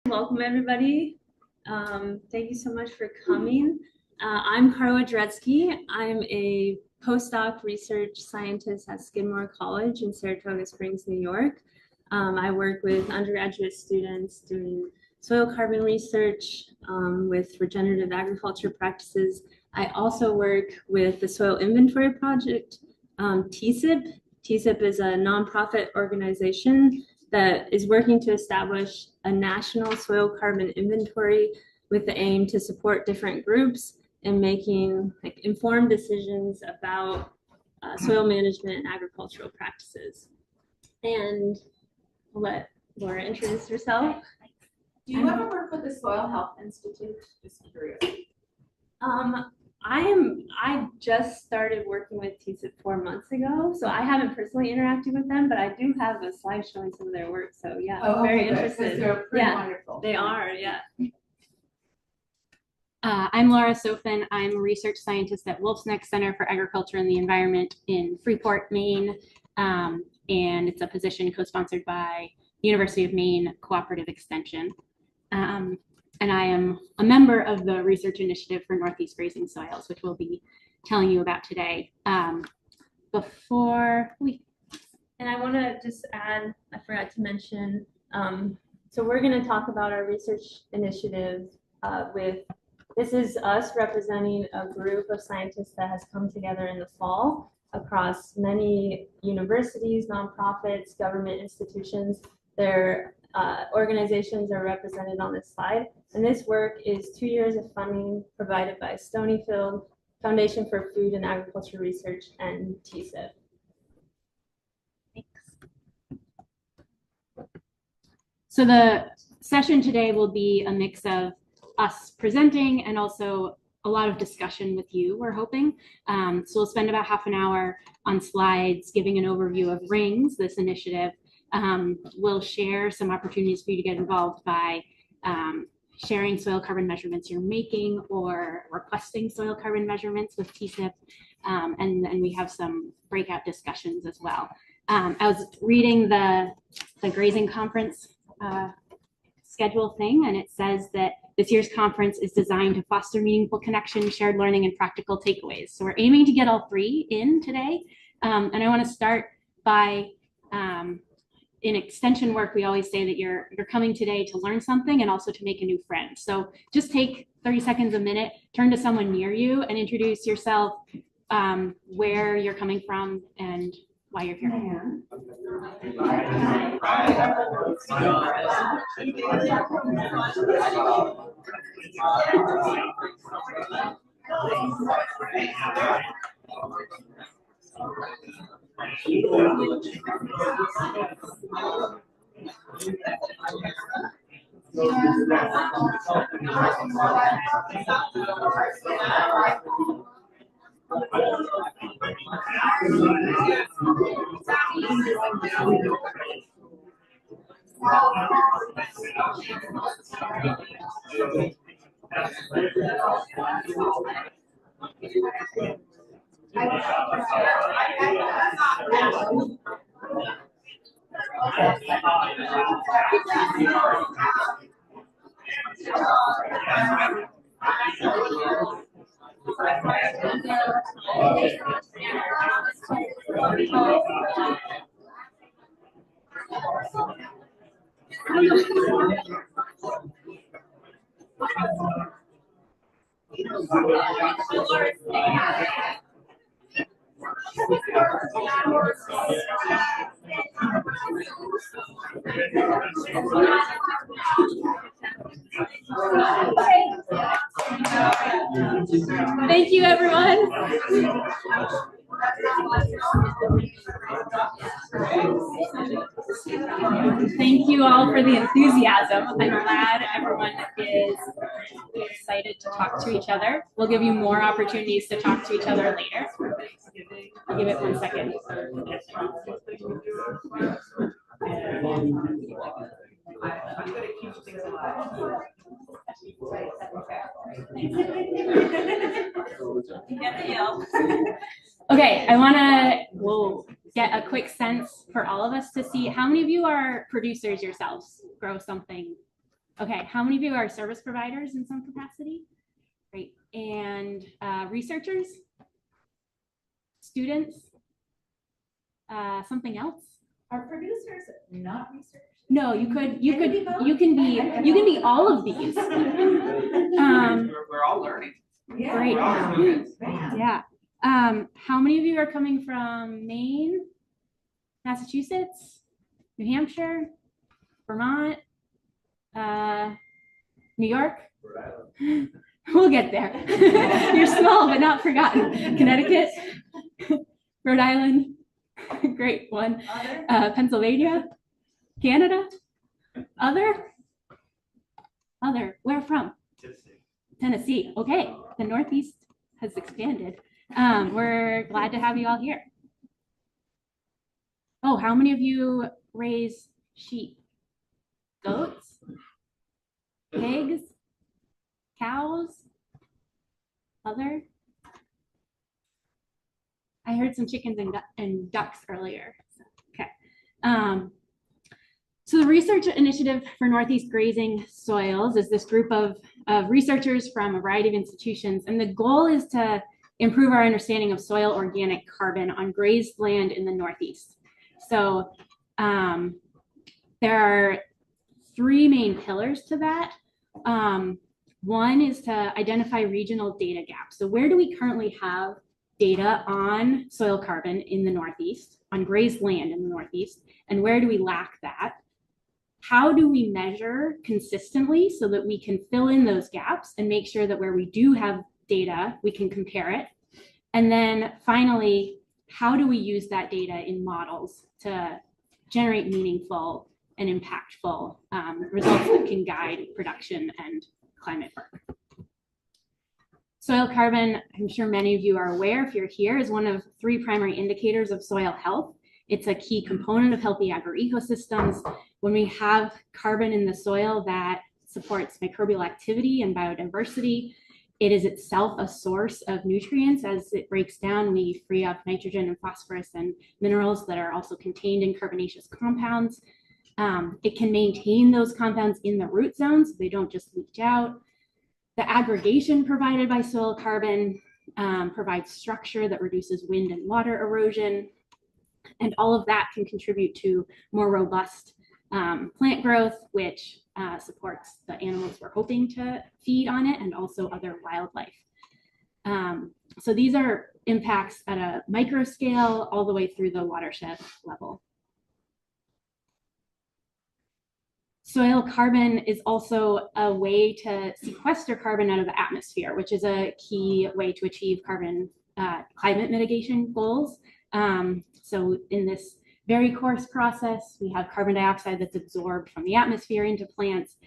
Welcome, everybody. Thank you so much for coming. I'm Karla Dretsky. I'm a postdoc research scientist at Skidmore College in Saratoga Springs, New York. I work with undergraduate students doing soil carbon research with regenerative agriculture practices. I also work with the Soil Inventory Project, TSIP. TSIP is a nonprofit organization that is working to establish a national soil carbon inventory with the aim to support different groups in making informed decisions about soil management and agricultural practices. And I'll let Laura introduce herself. Do you ever work with the Soil Health Institute? Just curious. I just started working with TSIP 4 months ago, so I haven't personally interacted with them, but I do have a slide showing some of their work. So yeah, I'm very interested. They're pretty wonderful. They are, yeah. I'm Laura Sofin. I'm a research scientist at Wolf's Neck Center for Agriculture and the Environment in Freeport, Maine, and it's a position co-sponsored by the University of Maine Cooperative Extension. And I am a member of the Research Initiative for Northeast Grazing Soils, which we'll be telling you about today. And I want to just add, I forgot to mention, so we're going to talk about our research initiative this is us representing a group of scientists that has come together in the fall across many universities, nonprofits, government institutions. Their organizations are represented on this slide. And this work is 2 years of funding provided by Stonyfield, Foundation for Food and Agriculture Research, and TSIP. Thanks. So the session today will be a mix of us presenting and also a lot of discussion with you, we're hoping. So we'll spend about half an hour on slides giving an overview of RINGS, this initiative. We'll share some opportunities for you to get involved by sharing soil carbon measurements you're making or requesting soil carbon measurements with TSIP. And then we have some breakout discussions as well. I was reading the Grazing conference schedule thing, and it says that this year's conference is designed to foster meaningful connection, shared learning, and practical takeaways. So we're aiming to get all three in today. And I want to start by, in extension work, we always say that you're coming today to learn something and also to make a new friend. So just take 30 seconds, a minute, turn to someone near you and introduce yourself, where you're coming from and why you're here. Thank you, everyone. Thank you all for the enthusiasm. I'm glad everyone is excited to talk to each other. We'll give you more opportunities to talk to each other later. I'll give it 1 second. Okay, I want to get a quick sense for all of us to see how many of you are producers yourselves, grow something Okay, how many of you are service providers in some capacity? Great. And researchers? Students? Something else? Are producers not researchers? No, you can be all of these. We're all learning. Yeah. Great. We're all students. Yeah. How many of you are coming from Maine, Massachusetts, New Hampshire, Vermont, New York? We'll get there. You're small, but not forgotten. Connecticut, Rhode Island, great one. Pennsylvania, Canada, other, where from? Tennessee. Okay, the Northeast has expanded. We're glad to have you all here. Oh, how many of you raise sheep, goats, pigs, cows, other? I heard some chickens and ducks earlier. Okay. So the research initiative for Northeast Grazing Soils is this group of researchers from a variety of institutions. And the goal is to improve our understanding of soil organic carbon on grazed land in the Northeast. So there are three main pillars to that. One is to identify regional data gaps. So where do we currently have data on soil carbon in the Northeast, on grazed land in the Northeast, and where do we lack that? How do we measure consistently so that we can fill in those gaps and make sure that where we do have data, we can compare it? And then finally, how do we use that data in models to generate meaningful and impactful results that can guide production and climate work? Soil carbon, I'm sure many of you are aware if you're here, is one of three primary indicators of soil health. It's a key component of healthy agroecosystems. When we have carbon in the soil that supports microbial activity and biodiversity, it is itself a source of nutrients. As it breaks down, we free up nitrogen and phosphorus and minerals that are also contained in carbonaceous compounds. It can maintain those compounds in the root zone so they don't just leach out. The aggregation provided by soil carbon provides structure that reduces wind and water erosion. And all of that can contribute to more robust plant growth, which supports the animals we're hoping to feed on it and also other wildlife. So these are impacts at a micro scale all the way through the watershed level. Soil carbon is also a way to sequester carbon out of the atmosphere, which is a key way to achieve carbon climate mitigation goals. So in this very coarse process, we have carbon dioxide that's absorbed from the atmosphere into plants,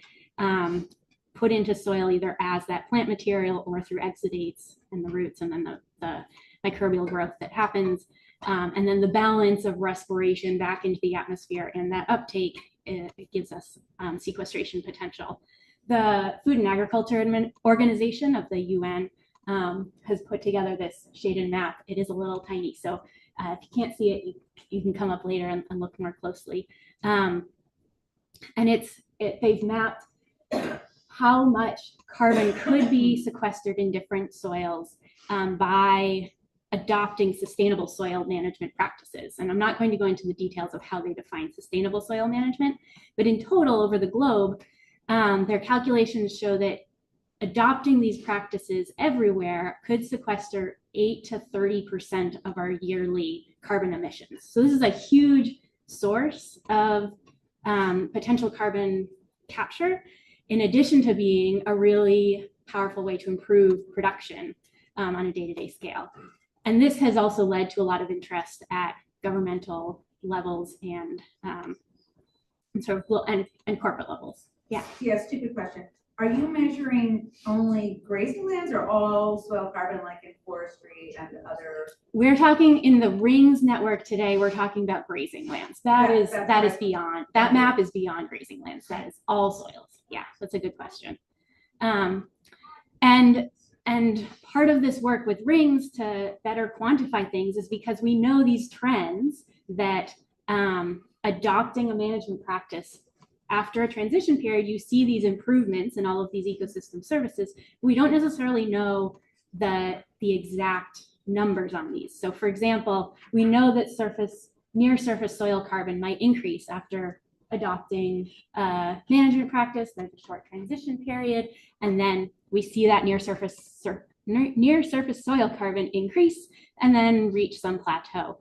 put into soil either as that plant material or through exudates in the roots and then the microbial growth that happens. And then the balance of respiration back into the atmosphere and that uptake, it gives us sequestration potential. The Food and Agriculture Organization of the UN has put together this shaded map. It is a little tiny, so if you can't see it, you can come up later and look more closely. And they've mapped how much carbon could be sequestered in different soils by adopting sustainable soil management practices. And I'm not going to go into the details of how they define sustainable soil management, but in total over the globe, their calculations show that adopting these practices everywhere could sequester 8 to 30% of our yearly carbon emissions. So this is a huge source of potential carbon capture, in addition to being a really powerful way to improve production on a day-to-day scale. And this has also led to a lot of interest at governmental levels and sort of and corporate levels. Yeah. Yeah, stupid question. Are you measuring only grazing lands or all soil carbon like in forestry and other? We're talking in the RINGS network today, we're talking about grazing lands. That is beyond, that map is beyond grazing lands. That is all soils. Yeah, that's a good question. And part of this work with RINGS to better quantify things is because we know these trends that adopting a management practice after a transition period, you see these improvements in all of these ecosystem services. We don't necessarily know the exact numbers on these. So for example, we know that near surface soil carbon might increase after adopting management practice. There's a short transition period, and then we see that near surface soil carbon increase and then reach some plateau.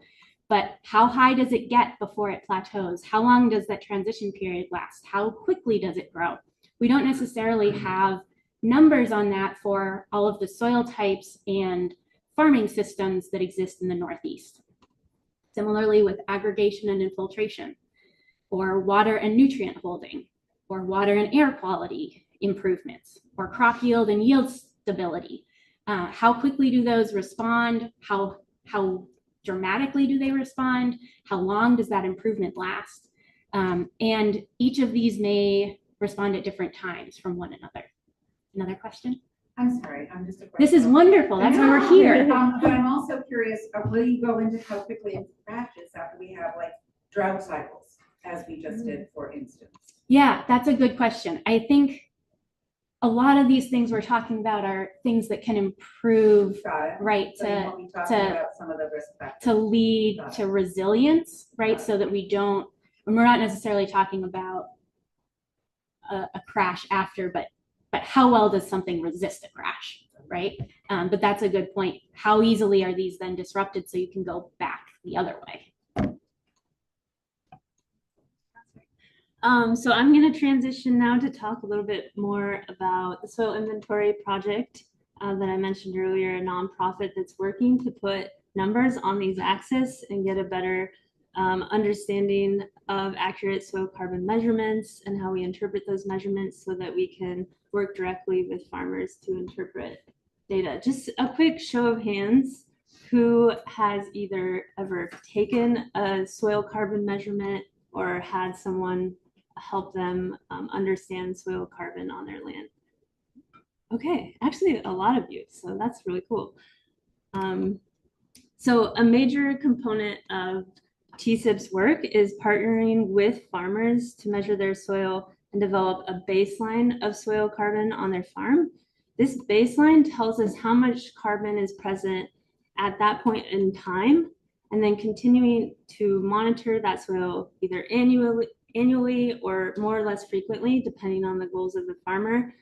But how high does it get before it plateaus? How long does that transition period last? How quickly does it grow? We don't necessarily have numbers on that for all of the soil types and farming systems that exist in the Northeast. Similarly with aggregation and infiltration, or water and nutrient holding, or water and air quality improvements, or crop yield and yield stability. How quickly do those respond? How dramatically do they respond? How long does that improvement last? And each of these may respond at different times from one another. Another question? I'm sorry, I'm just a question. This is wonderful. That's why we're here. But I'm also curious, will you go into how quickly it crashes after we have like drought cycles, as we just did, for instance? Yeah, that's a good question. I think a lot of these things we're talking about are things that can improve, right, So you won't be talking about some of the risk factors. to lead to resilience, right, so that we don't, and we're not necessarily talking about a crash after, but how well does something resist a crash, right? But that's a good point. How easily are these then disrupted so you can go back the other way? So I'm going to transition now to talk a little bit more about the Soil Inventory Project that I mentioned earlier, a nonprofit that's working to put numbers on these axes and get a better understanding of accurate soil carbon measurements and how we interpret those measurements so that we can work directly with farmers to interpret data. Just a quick show of hands, who has either ever taken a soil carbon measurement or had someone help them understand soil carbon on their land? Okay, actually a lot of you, so that's really cool. So a major component of TSIP's work is partnering with farmers to measure their soil and develop a baseline of soil carbon on their farm. This baseline tells us how much carbon is present at that point in time, and then continuing to monitor that soil either annually or more or less frequently, depending on the goals of the farmer.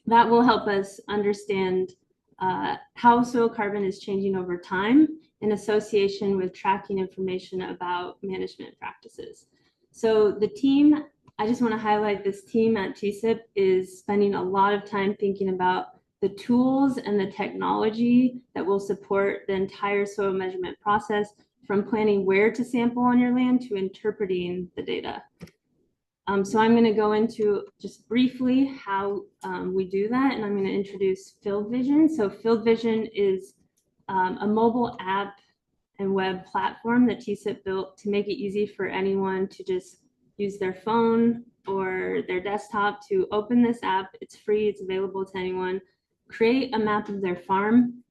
That will help us understand how soil carbon is changing over time in association with tracking information about management practices. So the team, I just want to highlight this team at TSIP is spending a lot of time thinking about the tools and the technology that will support the entire soil measurement process, from planning where to sample on your land to interpreting the data. So I'm going to go into just briefly how we do that, and I'm going to introduce Field Vision. So Field Vision is a mobile app and web platform that TSIP built to make it easy for anyone to just use their phone or their desktop to open this app. It's free, it's available to anyone. Create a map of their farm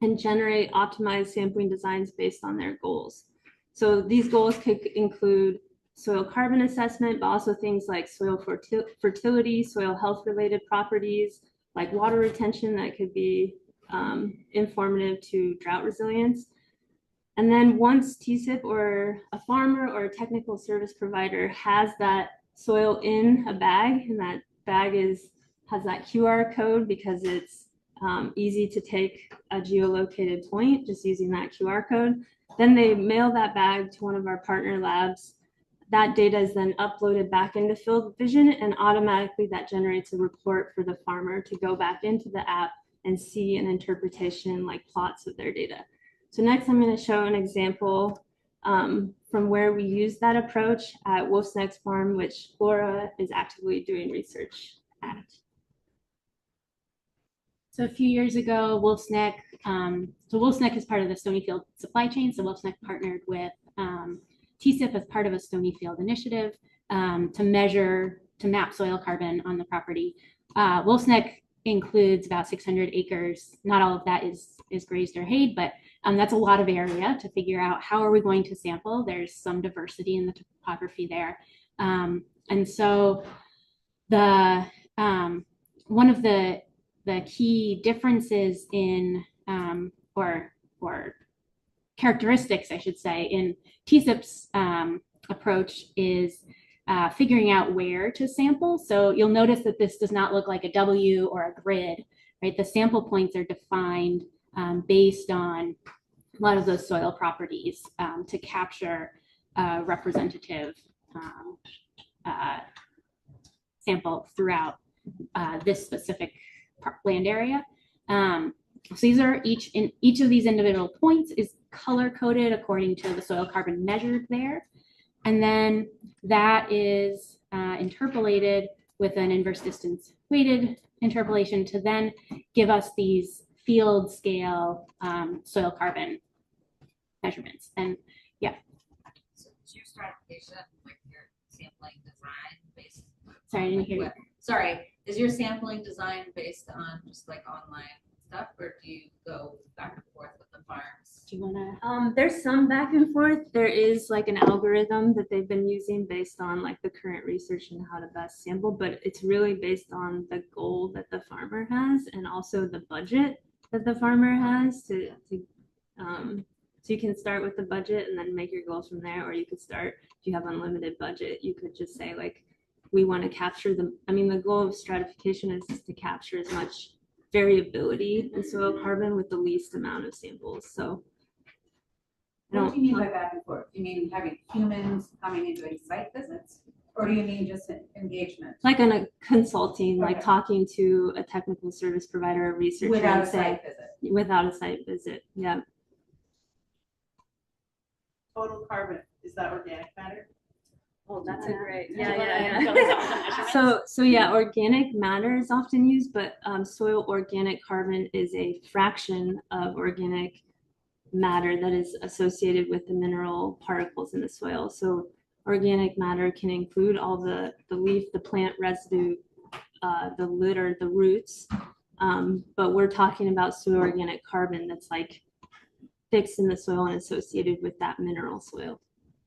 and generate optimized sampling designs based on their goals. So these goals could include soil carbon assessment, but also things like soil fertility, soil health related properties, like water retention that could be informative to drought resilience. And then once TSIP or a farmer or a technical service provider has that soil in a bag, and that bag has that QR code because it's easy to take a geolocated point just using that QR code, then they mail that bag to one of our partner labs. That data is then uploaded back into Field Vision, and automatically that generates a report for the farmer to go back into the app and see an interpretation like plots of their data. So next I'm going to show an example from where we use that approach at Wolf's Neck Farm, which Laura is actively doing research at. So a few years ago, Wolf's Neck, so Wolf's Neck is part of the Stonyfield supply chain. So Wolf's Neck partnered with TSIP as part of a Stonyfield initiative to map soil carbon on the property. Wolf's Neck includes about 600 acres. Not all of that is grazed or hayed, but that's a lot of area to figure out how are we going to sample. There's some diversity in the topography there. And so the one of the key differences in or characteristics, I should say, in TSIP's approach is figuring out where to sample. So you'll notice that this does not look like a W or a grid, right? The sample points are defined based on a lot of those soil properties to capture representative sample throughout this specific land area. So these are each of these individual points is color coded according to the soil carbon measured there. And then that is interpolated with an inverse distance weighted interpolation to then give us these field scale soil carbon measurements. And yeah. So is your stratification, like your sampling design based? Sorry, I didn't hear you. Sorry, is your sampling design based on just like online stuff, or do you go back and forth with the farms? Do you want to? There's some back and forth. There is like an algorithm that they've been using based on like the current research and how to best sample, but it's really based on the goal that the farmer has and also the budget that the farmer has so you can start with the budget and then make your goals from there, or you could start, if you have unlimited budget, you could just say like, we want to capture the goal of stratification is to capture as much variability in soil carbon with the least amount of samples. So what do you mean by back and forth? You mean having humans coming and doing site visits? Or do you mean just an engagement? like on a consulting, Okay. like talking to a technical service provider or researcher Without and a say, site visit? without a site visit. Yeah. Total carbon, is that organic matter? Oh, that's a great. Yeah, Yeah, yeah, yeah. So yeah, organic matter is often used, but soil organic carbon is a fraction of organic matter that is associated with the mineral particles in the soil. So organic matter can include all the leaf, the plant residue, the litter, the roots. But we're talking about soil organic carbon that's like fixed in the soil and associated with that mineral soil.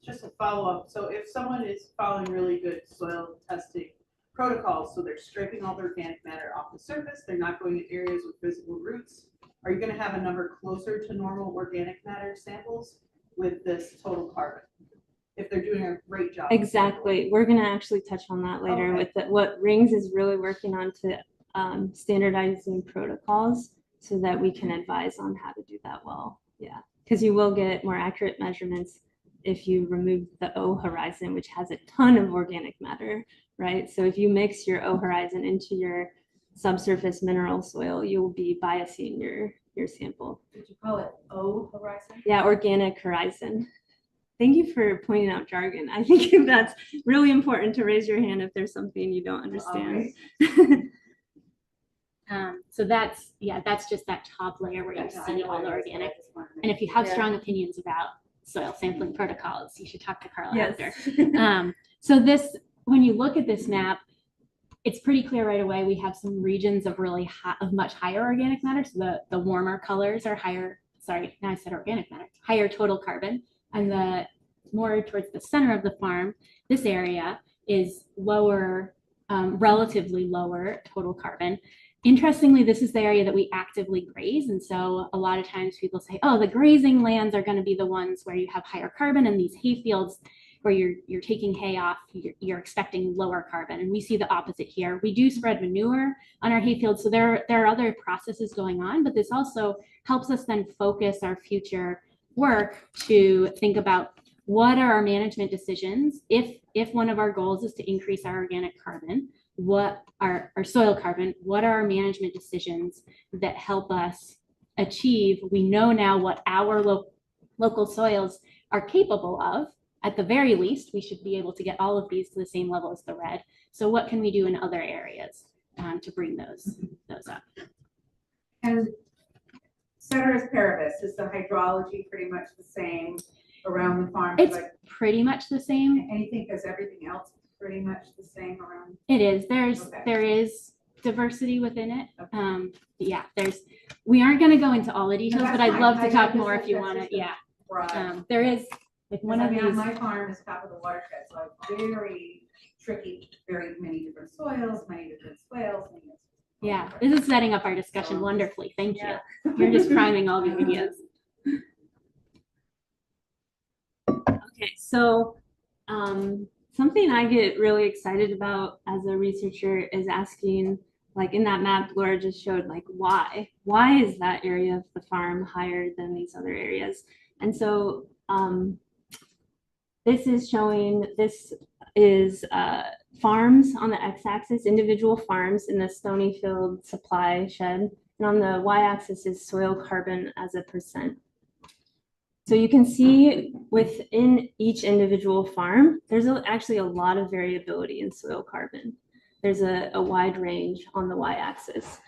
Just a follow-up, so if someone is following really good soil testing protocols, so they're stripping all the organic matter off the surface, they're not going in areas with visible roots, are you gonna have a number closer to normal organic matter samples with this total carbon? If they're doing a great job. Exactly. We're going to actually touch on that later Okay. with what Rings is really working on to standardizing protocols so that we can advise on how to do that well. Yeah, because you will get more accurate measurements if you remove the O horizon, which has a ton of organic matter, right? So if you mix your O horizon into your subsurface mineral soil, you will be biasing your sample. Did you call it O horizon? Yeah, organic horizon. Thank you for pointing out jargon. I think that's really important to raise your hand if there's something you don't understand. So that's just that top layer where you see all the organic. And if you have strong opinions about soil sampling protocols, you should talk to Carla after. So this, when you look at this map, it's pretty clear right away. We have some regions of really of much higher organic matter. So the warmer colors are higher. Sorry, now I said organic matter. Higher total carbon, and the more towards the center of the farm, this area is lower, relatively lower total carbon. Interestingly, this is the area that we actively graze. And so a lot of times people say, oh, the grazing lands are going to be the ones where you have higher carbon, and these hay fields where you're taking hay off, you're expecting lower carbon. And we see the opposite here. We do spread manure on our hay fields. So there are other processes going on, but this also helps us then focus our future work to think about what are our management decisions if one of our goals is to increase our organic carbon, what are our soil carbon, what are our management decisions that help us achieve. We know now what our local soils are capable of. At the very least, we should be able to get all of these to the same level as the red. So what can we do in other areas to bring those up? And ceteris paribus, is the hydrology pretty much the same around the farm? It's like pretty much the same. anything, is everything else pretty much the same around? It is. Okay. There is diversity within it. Okay. Yeah, we aren't going to go into all the details, that's but I'd fine. love to I talk just- more if you that's want just to. a Yeah. broad- There is like one I of mean, these. my farm is top of the watershed, so I'm very tricky, very many different soils, many different swales. Yeah, this is setting up our discussion wonderfully. Thank you. You're just priming all the ideas. Okay, so something I get really excited about as a researcher is asking, like in that map Laura just showed, like why? Why is that area of the farm higher than these other areas? And so this is showing, this is farms on the x-axis, individual farms in the Stonyfield supply shed, and on the y-axis is soil carbon as a percent. So you can see within each individual farm, there's actually a lot of variability in soil carbon. There's a wide range on the y-axis,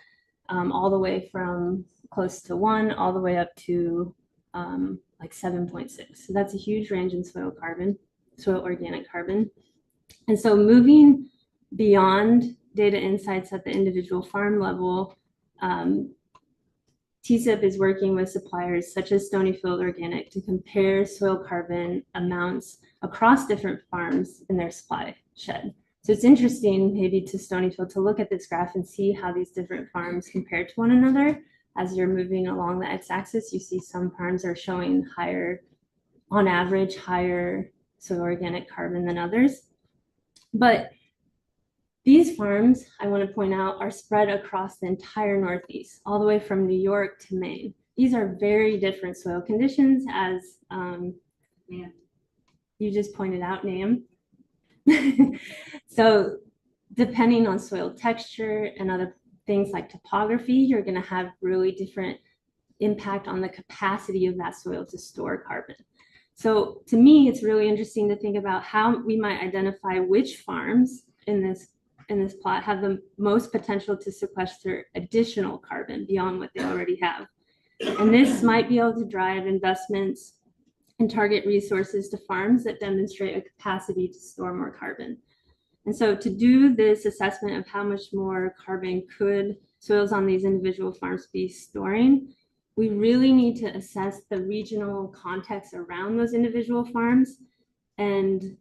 all the way from close to 1 all the way up to like 7.6. So that's a huge range in soil carbon, soil organic carbon. And so moving beyond data insights at the individual farm level, TSIP is working with suppliers such as Stonyfield Organic to compare soil carbon amounts across different farms in their supply shed. So it's interesting maybe to Stonyfield to look at this graph and see how these different farms compare to one another. As you're moving along the x-axis, you see some farms are showing higher, on average, higher soil organic carbon than others. But these farms, I want to point out, are spread across the entire Northeast, all the way from New York to Maine. These are very different soil conditions, as you just pointed out, Nam. So depending on soil texture and other things like topography, you're going to have really different impact on the capacity of that soil to store carbon. So to me, it's really interesting to think about how we might identify which farms in this plot have the most potential to sequester additional carbon beyond what they already have. And this might be able to drive investments and target resources to farms that demonstrate a capacity to store more carbon. And so to do this assessment of how much more carbon could soils on these individual farms be storing, we really need to assess the regional context around those individual farms and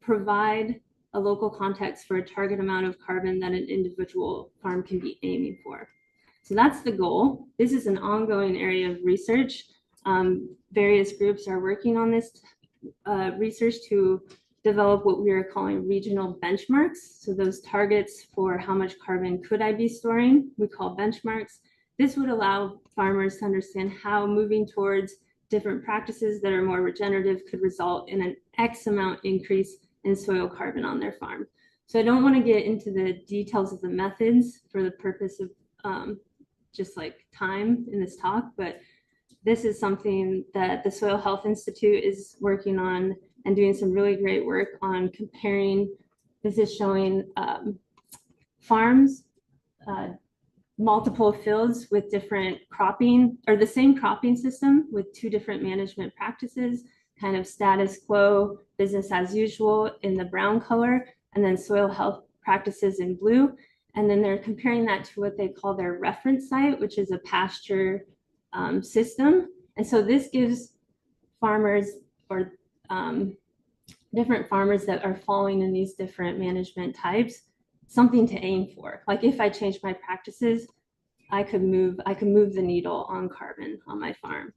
provide a local context for a target amount of carbon that an individual farm can be aiming for. So that's the goal. This is an ongoing area of research. Various groups are working on this research to develop what we are calling regional benchmarks. So those targets for how much carbon could I be storing, we call benchmarks. This would allow farmers to understand how moving towards different practices that are more regenerative could result in an X amount increase in soil carbon on their farm. So I don't want to get into the details of the methods for the purpose of just like time in this talk, but this is something that the Soil Health Institute is working on and doing some really great work on comparing. This is showing farms, multiple fields with different cropping, or the same cropping system with 2 different management practices, kind of status quo, business as usual in the brown color, and then soil health practices in blue. And then they're comparing that to what they call their reference site, which is a pasture system. And so this gives farmers or different farmers that are following in these different management types something to aim for. Like if I change my practices, I could move the needle on carbon on my farm.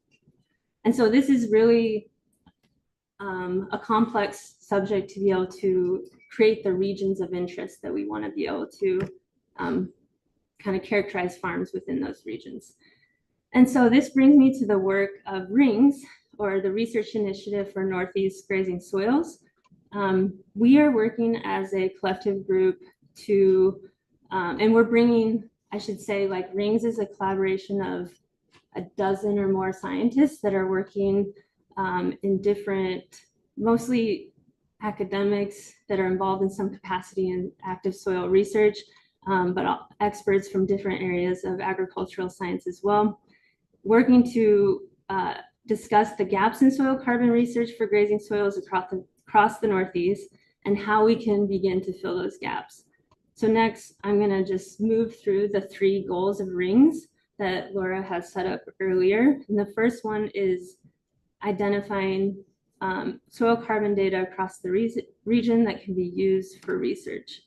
And so this is really a complex subject to be able to create the regions of interest that we want to be able to kind of characterize farms within those regions. And so this brings me to the work of RINGS, or the Research Initiative for Northeast Grazing Soils. We are working as a collective group to, and we're bringing, I should say, like RINGS is a collaboration of a dozen or more scientists that are working in different, mostly academics that are involved in some capacity in active soil research, but experts from different areas of agricultural science as well, working to discuss the gaps in soil carbon research for grazing soils across the Northeast and how we can begin to fill those gaps. So next, I'm going to just move through the 3 goals of RINGS that Laura has set up earlier. And the first one is identifying soil carbon data across the region that can be used for research.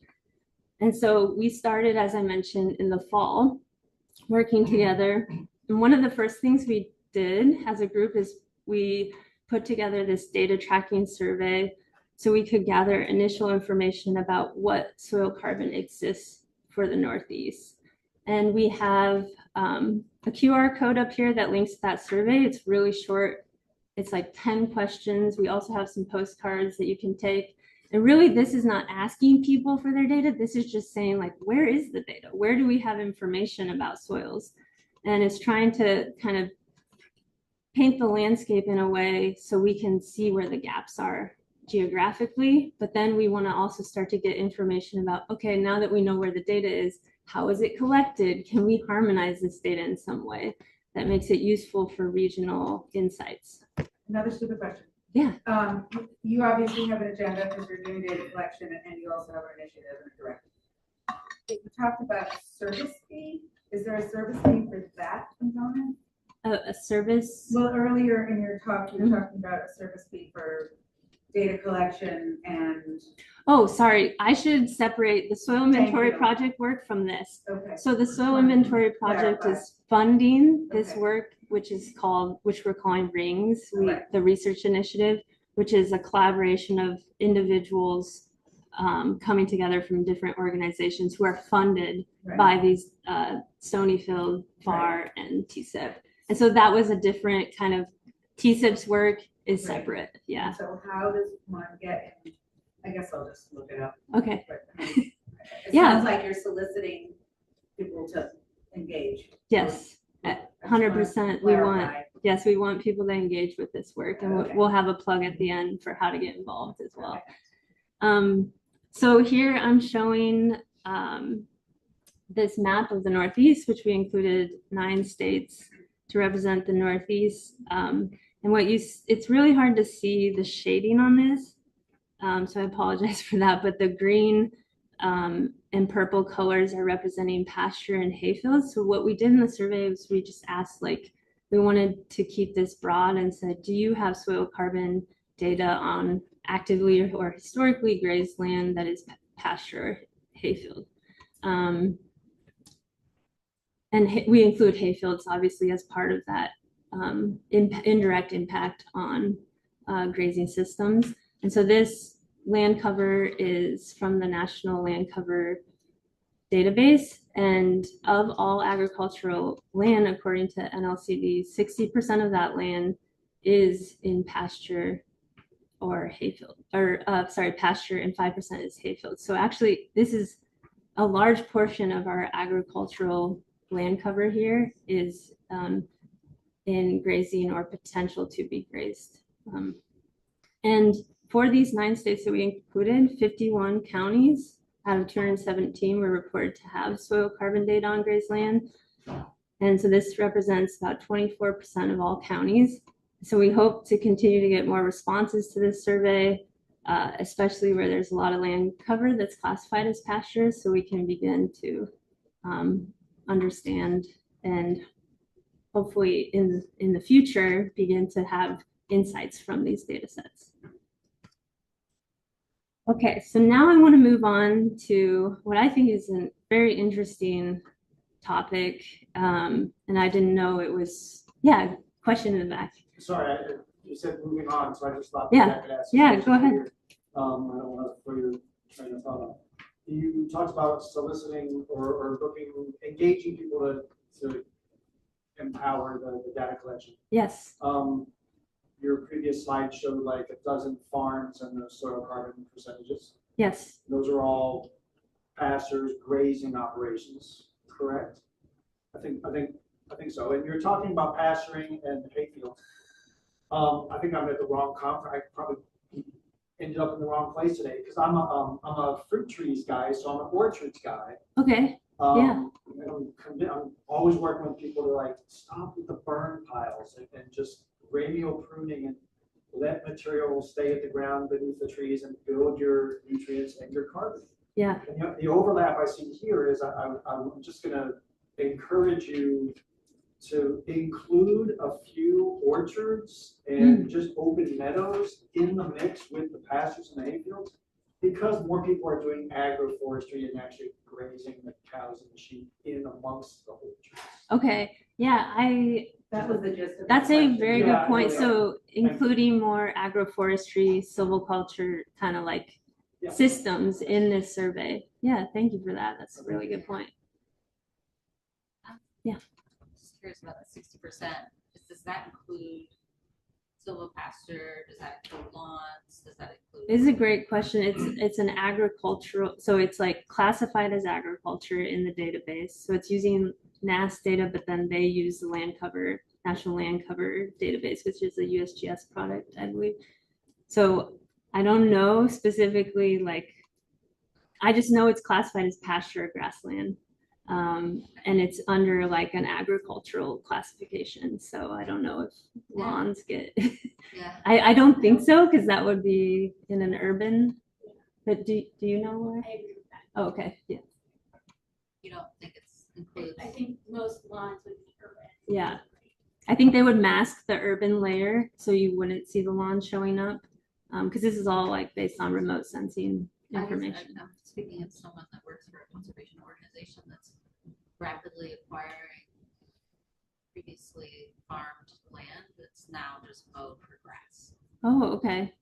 And so we started, as I mentioned, in the fall, working together. And one of the first things we did as a group is we put together this data tracking survey so we could gather initial information about what soil carbon exists for the Northeast. And we have a QR code up here that links to that survey. It's really short. It's like 10 questions. We also have some postcards that you can take. And really, this is not asking people for their data. This is just saying, like, where is the data? Where do we have information about soils? And it's trying to kind of paint the landscape in a way so we can see where the gaps are geographically. But then we want to also start to get information about, okay, now that we know where the data is, how is it collected? Can we harmonize this data in some way that makes it useful for regional insights? Another stupid question. Yeah. You obviously have an agenda because you're doing data collection and you also have an initiative and a directive. You talked about service fee. Is there a service fee for that component? A service? Well, earlier in your talk, you were talking about a service fee for data collection and. Oh, sorry. I should separate the soil inventory you. project work from this. Okay. So the soil inventory project Clarify. is funding this Okay. work, which we're calling RINGS, Right. the research initiative, which is a collaboration of individuals coming together from different organizations who are funded Right. by these Stonyfield, FAR, and TSIP. And so that was a different kind of, TSIP's work is Right. separate. Yeah. So how does one get in? I guess I'll just look it up. Okay. But, it Yeah. sounds like you're soliciting people to engage. Yes. I just 100%. wanna We want, clarify. yes, we want people to engage with this work, and Okay. we'll have a plug at the end for how to get involved as well. Okay. So here I'm showing this map of the Northeast, which we included 9 states to represent the Northeast. And it's really hard to see the shading on this. So I apologize for that, but the green and purple colors are representing pasture and hayfields. So what we did in the survey was we just asked, we wanted to keep this broad and said, do you have soil carbon data on actively or historically grazed land that is pasture or hayfield? And we include hayfields obviously as part of that indirect impact on grazing systems. And so this land cover is from the National Land Cover Database. And of all agricultural land, according to NLCD, 60% of that land is in pasture or hayfield, pasture, and 5% is hayfield. So actually, this is a large portion of our agricultural land cover here is in grazing or potential to be grazed. And for these 9 states that we included, 51 counties out of 217 were reported to have soil carbon data on grazed land. And so this represents about 24% of all counties. So we hope to continue to get more responses to this survey, especially where there's a lot of land cover that's classified as pastures, so we can begin to understand and hopefully in the future begin to have insights from these data sets. Okay, so now I want to move on to what I think is a very interesting topic, and I didn't know it was, question in the back. Sorry, you said moving on, so I just thought Yeah. I could ask. Yeah, go ahead. I don't want to throw your train of thought off. You talked about soliciting or engaging people to empower the data collection. Yes. Your previous slide showed like a dozen farms and the soil carbon percentages. Yes. Those are all pastures, grazing operations, correct? I think so. And you're talking about pasturing and hayfield. I think I'm at the wrong conference. I probably ended up in the wrong place today because I'm a fruit trees guy, so I'm an orchards guy. Okay. Yeah. And I'm always working with people to like stop with the burn piles and just radial pruning and let material stay at the ground beneath the trees and build your nutrients and your carbon. Yeah. And the overlap I see here is I'm just going to encourage you to include a few orchards and just open meadows in the mix with the pastures and the hayfields, because more people are doing agroforestry and actually grazing the cows and the sheep in amongst the orchards. Okay, yeah, That was the gist of the that's a question. very Yeah, good point. yeah. So including more agroforestry, silviculture kind of like Yeah. systems in this survey. Yeah, thank you for that. That's a really good point. Just curious about that 60%. Does that include silvopasture? Does that include lawns? Does that include? This is a great question. It's an agricultural, so it's like classified as agriculture in the database. So it's using NAS data, but then they use the land cover, National Land Cover database, which is a USGS product, I believe. So I don't know specifically, like, I just know it's classified as pasture or grassland. And it's under like an agricultural classification. So I don't know if lawns get, Yeah. I don't think so, because that would be in an urban, but do you know where? I agree with that. Oh, okay, yeah, You don't think it's includes? I think most lawns would be urban. yeah. I think they would mask the urban layer so you wouldn't see the lawn showing up. Because this is all like based on remote sensing information. I'm speaking of someone that works for a conservation organization that's rapidly acquiring previously farmed land that's now just mowed for grass. Oh, okay.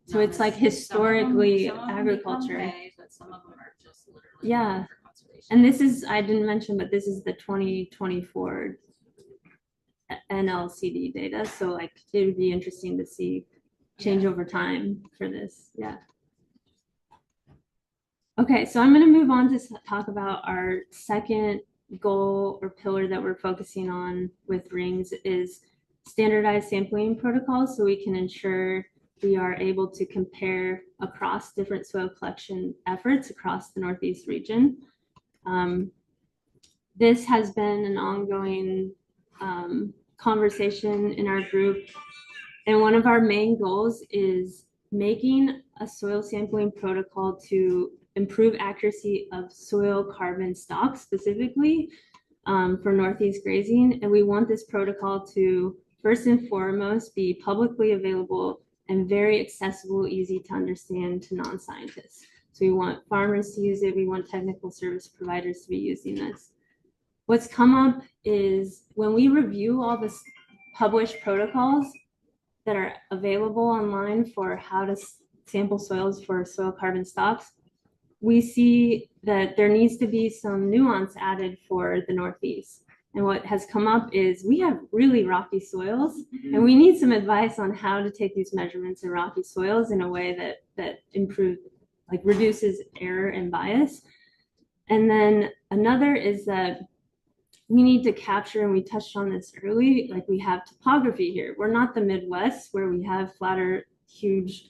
So Not it's like necessarily- historically some of them become agriculture. hay, but some of them are just literally Yeah. mowed for conservation. And this is, I didn't mention, but this is the 2024 NLCD data. So like it would be interesting to see change over time for this. Yeah. Okay, so I'm going to move on to talk about our second goal or pillar that we're focusing on with rings is standardized sampling protocols, so we can ensure we are able to compare across different soil collection efforts across the Northeast region. This has been an ongoing conversation in our group, and one of our main goals is making a soil sampling protocol to improve accuracy of soil carbon stocks specifically for Northeast grazing. And we want this protocol to first and foremost be publicly available and very accessible, easy to understand to non-scientists. So we want farmers to use it. We want technical service providers to be using this. What's come up is when we review all the published protocols that are available online for how to sample soils for soil carbon stocks, we see that there needs to be some nuance added for the Northeast. And what has come up is we have really rocky soils, and we need some advice on how to take these measurements in rocky soils in a way that reduces error and bias. And then another is that we need to capture, and we touched on this early, like we have topography here. We're not the Midwest where we have flatter, huge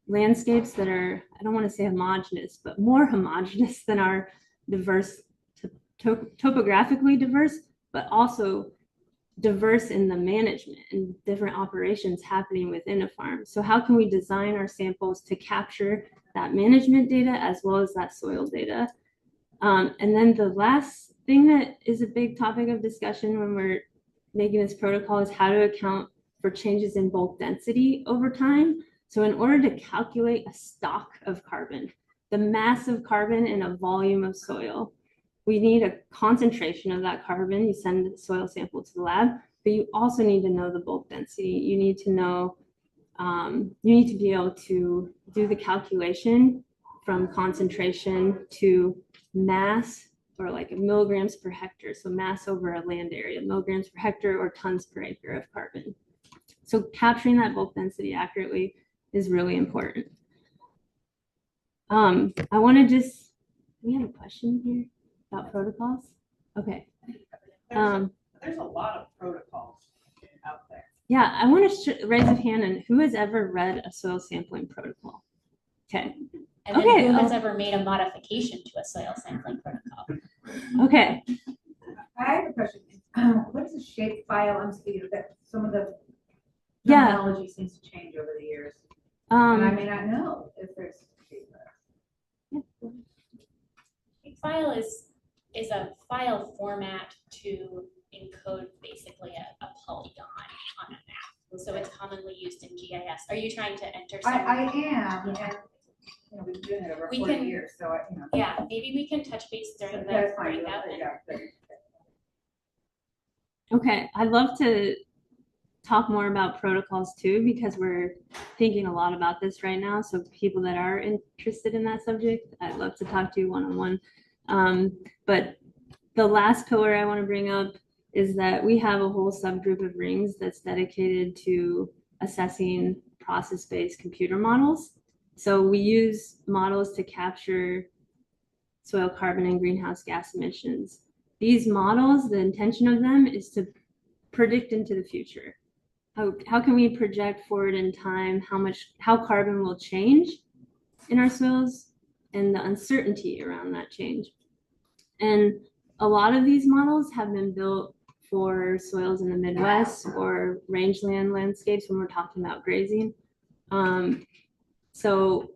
landscapes that are, I don't want to say homogeneous, but more homogeneous than our diverse, topographically diverse, but also diverse in the management and different operations happening within a farm. So how can we design our samples to capture that management data as well as that soil data? And then the last thing that is a big topic of discussion when we're making this protocol is how to account for changes in bulk density over time. So in order to calculate a stock of carbon, the mass of carbon in a volume of soil, we need a concentration of that carbon. You send the soil sample to the lab, but you also need to know the bulk density. You need to know, you need to be able to do the calculation from concentration to mass, or like milligrams per hectare. So mass over a land area, milligrams per hectare or tons per acre of carbon. So capturing that bulk density accurately is really important. I want to just, we have a question here about protocols. Okay. There's a lot of protocols out there. Yeah, I want to raise a hand and who has ever read a soil sampling protocol? Okay. And then Okay, who has ever made a modification to a soil sampling protocol? Okay. I have a question. What is a shape file? I'm speaking of that. Some of the Yeah. terminology seems to change over the years. And I Um, may not know if there's shape files. A file is a file format to encode basically a polygon on a map. So it's commonly used in GIS. Are you trying to enter some? I am, and, we've been doing it over We 40 can- years, so Yeah, maybe we can touch base during the that's fine. breakout. Okay, I'd love to talk more about protocols too, because we're thinking a lot about this right now. So people that are interested in that subject, I'd love to talk to you one-on-one. But the last pillar I want to bring up is that we have a whole subgroup of rings that's dedicated to assessing process-based computer models. So we use models to capture soil carbon and greenhouse gas emissions. These models, the intention of them is to predict into the future. How can we project forward in time how carbon will change in our soils and the uncertainty around that change. And a lot of these models have been built for soils in the Midwest or rangeland landscapes when we're talking about grazing. So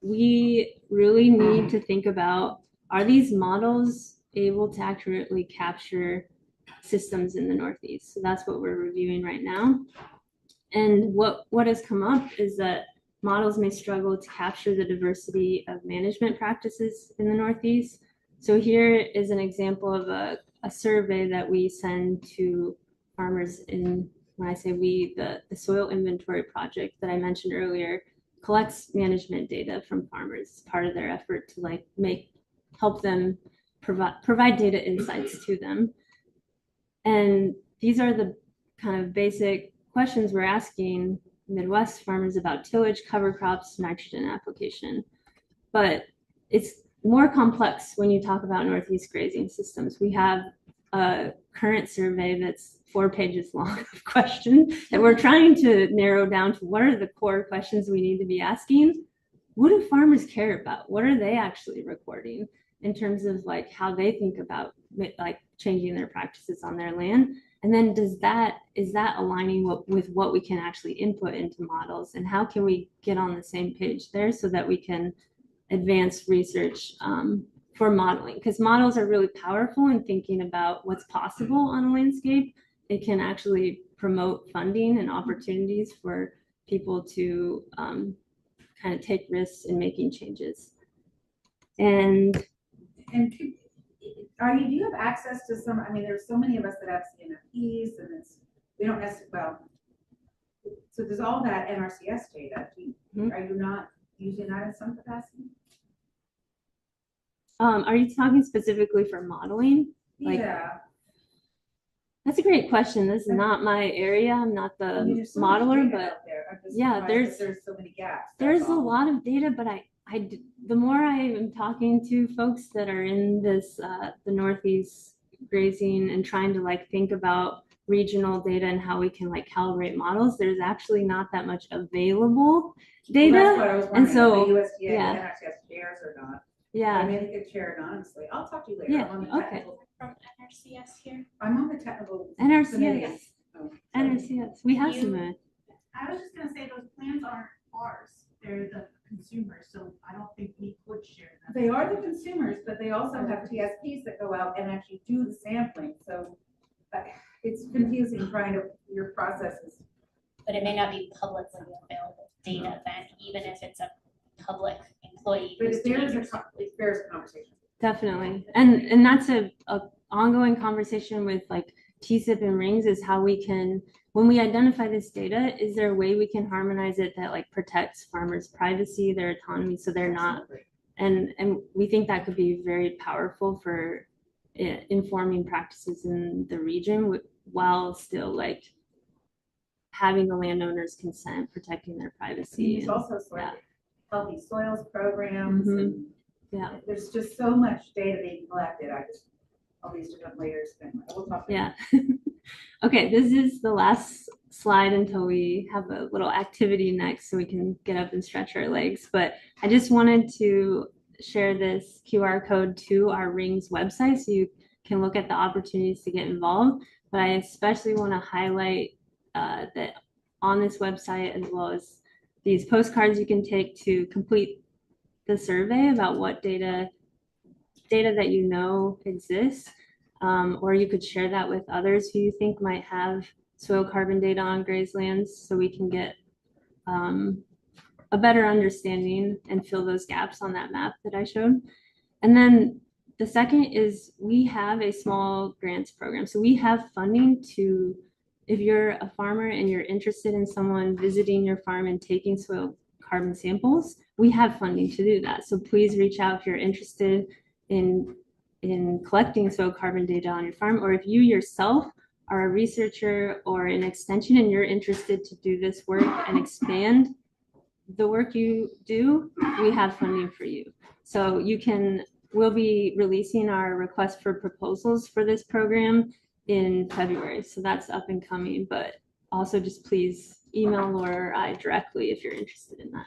we really need to think about, are these models able to accurately capture systems in the Northeast? So that's what we're reviewing right now. And what has come up is that models may struggle to capture the diversity of management practices in the Northeast. So here is an example of a survey that we send to farmers in, when I say we, the soil inventory project that I mentioned earlier collects management data from farmers as part of their effort to help them provide data insights to them. And these are the kind of basic questions we're asking Midwest farmers about tillage, cover crops, nitrogen application. But it's more complex when you talk about Northeast grazing systems. We have a current survey that's 4 pages long of questions that we're trying to narrow down to what are the core questions we need to be asking. What do farmers care about? What are they actually recording in terms of how they think about changing their practices on their land? And then is that aligning with what we can actually input into models, and how can we get on the same page there so that we can advance research for modeling? Because models are really powerful in thinking about what's possible on a landscape. It can actually promote funding and opportunities for people to kind of take risks in making changes. And do you have access to some, there's so many of us that have CMFPs, and we don't necessarily, so there's all that NRCS data. Are you not using that in some capacity? Are you talking specifically for modeling? Yeah. That's a great question. This is not my area. I'm not the modeler, but yeah, there's so many gaps. There's a lot of data, but the more I am talking to folks that are in this the Northeast grazing and trying to think about regional data and how we can calibrate models, there's actually not that much available data. Well, that's what I was wondering, and so if the USDA yeah, NRCS shares or not. yeah. I mean, they could share anonymously. I'll talk to you later. Yeah, I'm on the okay. technical, From NRCS here. I'm on the technical NRCS. committee. Oh, sorry. NRCS. We have some. I was just gonna say those plans aren't ours, they're the consumers, so I don't think we could share them. They are the consumers, but they also have TSPs that go out and actually do the sampling, so it's confusing trying to, your processes. But it may not be publicly available data then, even if it's a public employee. But who's it bears doing a conversation. Definitely. And that's a ongoing conversation with TSIP and rings, is how we can, when we identify this data, is there a way we can harmonize it that protects farmers' privacy, their autonomy, so they're not, and we think that could be very powerful for informing practices in the region while still having the landowner's consent, protecting their privacy. There's also healthy soils programs. Mhm. And Yeah. there's just so much data being collected. All these different layers. We'll talk. Yeah. Okay, this is the last slide until we have a little activity next so we can get up and stretch our legs. But I just wanted to share this QR code to our Rings website so you can look at the opportunities to get involved. But I especially want to highlight that on this website, as well as these postcards you can take to complete the survey about what data that exists. Or you could share that with others who you think might have soil carbon data on grazed lands so we can get a better understanding and fill those gaps on that map that I showed. And then the second is we have a small grants program. So we have funding to, if you're a farmer and you're interested in someone visiting your farm and taking soil carbon samples, we have funding to do that. So please reach out if you're interested in collecting soil carbon data on your farm, or if you yourself are a researcher or an extension and you're interested to do this work and expand the work you do, we have funding for you. So we'll be releasing our request for proposals for this program in February. So that's up and coming, but also just please email Laura or I directly if you're interested in that.